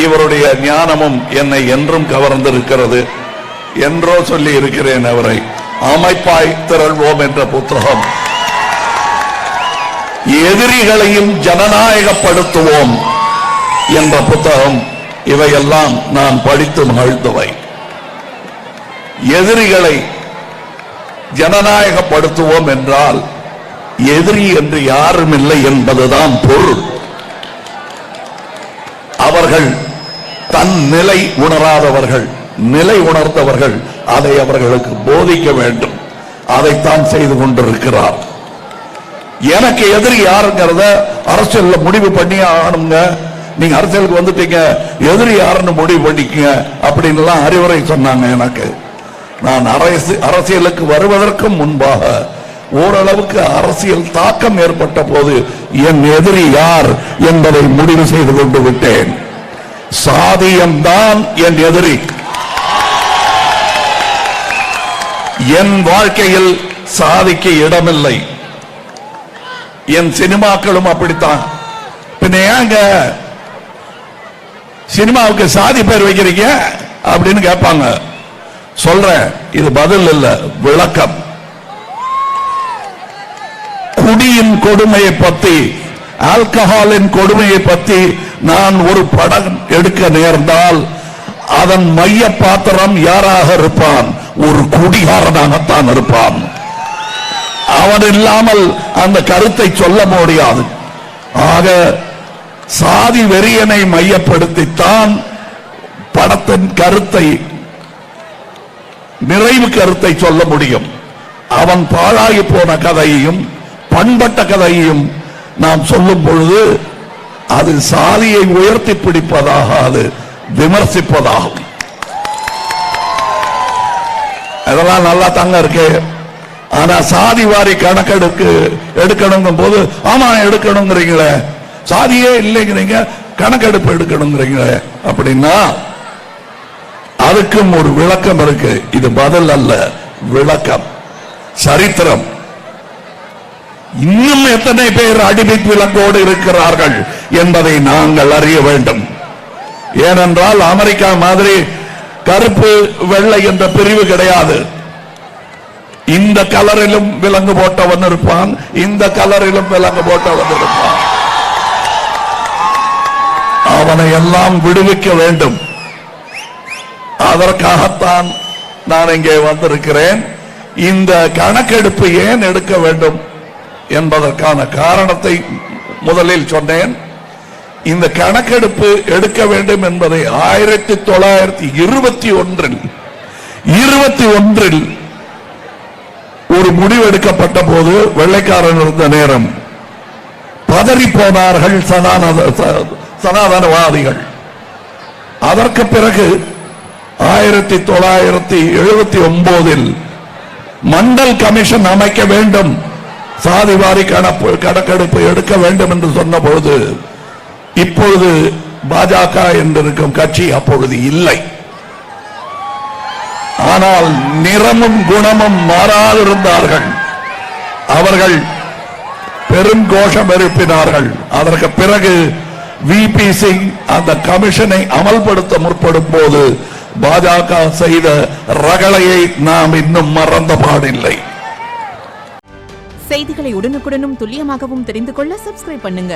இவருடைய ஞானமும் என்னை என்றும் கவர்ந்திருக்கிறது. என்றோ சொல்லி இருக்கிறேன் அவரை. அமைப்பாய் திரள்வோம் என்ற புத்தகம், எதிரிகளையும் ஜனநாயகப்படுத்துவோம் என்ற புத்தகம், இவையெல்லாம் நான் படித்து மகிழ்ந்தவை. எதிரிகளை ஜனநாயகப்படுத்துவோம் என்றால் எதிரி என்று யாரும் இல்லை என்பதுதான் பொருள். அவர்கள் தன் நிலை உணராதவர்கள், நிலை உணர்ந்தவர்கள் அதை அவர்களுக்கு போதிக்க வேண்டும். அதைத்தான் செய்து கொண்டிருக்கிறார். எனக்கு எதிரி யாருங்கிறத அரசியல்ல முடிவு பண்ணி ஆகணுங்க. நீங்க அரசியலுக்கு வந்துட்டீங்க, எதிரி யாருன்னு முடிவு பண்ணிக்கங்க அப்படின்னு அறிவுரை சொன்னாங்க எனக்கு. நான் அரசியலுக்கு வருவதற்கு முன்பாக ஓரளவுக்கு அரசியல் தாக்கம் ஏற்பட்ட போது என் எதிரி யார் என்பதை முடிவு செய்து கொண்டு விட்டேன். சாதியம்தான் என் எதிரி. என் வாழ்க்கையில் சாதிக்கு இடமில்லை. என் சினிமாக்களும் அப்படித்தான். பின்ன ஏங்க சினிமாவுக்கு சாதி பேர் வைக்கிறீங்க அப்படின்னு கேட்பாங்க. சொல்றேன், இது பதில் இல்ல, விளக்கம். குடியின் கொடுமையை பத்தி, ஆல்கஹாலின் கொடுமையை பத்தி நான் ஒரு படம் எடுக்க நேர்ந்தால் அதன் மைய பாத்திரம் யாராக இருப்பான்? ஒரு குடிகாரனாகத்தான் இருப்பான். அவன் இல்லாமல் அந்த கருத்தை சொல்ல முடியாது. ஆக சாதி வெறியனை மையப்படுத்தித்தான் படத்தின் கருத்தை, நிறைவு கருத்தை சொல்ல முடியும். அவன் பாழாகி போன கதையையும் பண்பட்ட கதையையும் நாம் சொல்லும் பொழுது அது சாதியை உயர்த்தி பிடிப்பதாக, அது விமர்சிப்பதாகும். அதெல்லாம் நல்லா தாங்க இருக்கு. ஆனா சாதி வாரி கணக்கெடுக்கு எடுக்கணுங்கும் போது, ஆமா எடுக்கணுங்கிறீங்களே, சாதியே இல்லைங்கிறீங்க, கணக்கெடுப்பு எடுக்கணுங்கிறீங்களே அப்படின்னா அதுக்கும் ஒரு விளக்கம் இருக்கு. இது பதில் அல்ல, விளக்கம், சரித்திரம். இன்னும் எத்தனை பேர் அடிமை விலங்கோடு இருக்கிறார்கள் என்பதை நாங்கள் அறிய வேண்டும். ஏனென்றால் அமெரிக்கா மாதிரி கருப்பு வெள்ளை என்ற பிரிவு கிடையாது. இந்த கலரிலும் விலங்கு போட்டவன் இருப்பான், இந்த கலரிலும் விலங்கு போட்டவன் இருப்பான். அவனை எல்லாம் விடுவிக்க வேண்டும். அதற்காகத்தான் நான் இங்கே வந்திருக்கிறேன். இந்த கணக்கெடுப்பு ஏன் எடுக்க வேண்டும் என்பதற்கான காரணத்தை முதலில் சொன்னேன். இந்த கணக்கெடுப்பு எடுக்க வேண்டும் என்பதை 1921 ஒரு முடிவு எடுக்கப்பட்ட போது, வெள்ளைக்காரன் இருந்த நேரம், பதறி போனார்கள் சனாதனவாதிகள். அதற்கு பிறகு 1979 மண்டல் கமிஷன் அமைக்க வேண்டும், சாதிவாரி கணக்கெடுப்பு எடுக்க வேண்டும் என்று சொன்ன பொழுது, இப்பொழுது பாஜக என்றிருக்கும் கட்சி அப்பொழுது இல்லை. ஆனால் நிறமும் குணமும் மாறாதிருந்தார்கள். அவர்கள் பெரும் கோஷம் எழுப்பினார்கள். அதற்கு பிறகு விபி சிங் அந்த கமிஷனை அமல்படுத்த முற்படும் போது பாஜக செய்த ரகளையை நாம் இன்னும் மறந்த பாடில்லை. செய்திகளை உடனுக்குடனும் துல்லியமாகவும் தெரிந்து கொள்ள சப்ஸ்கிரைப் பண்ணுங்க.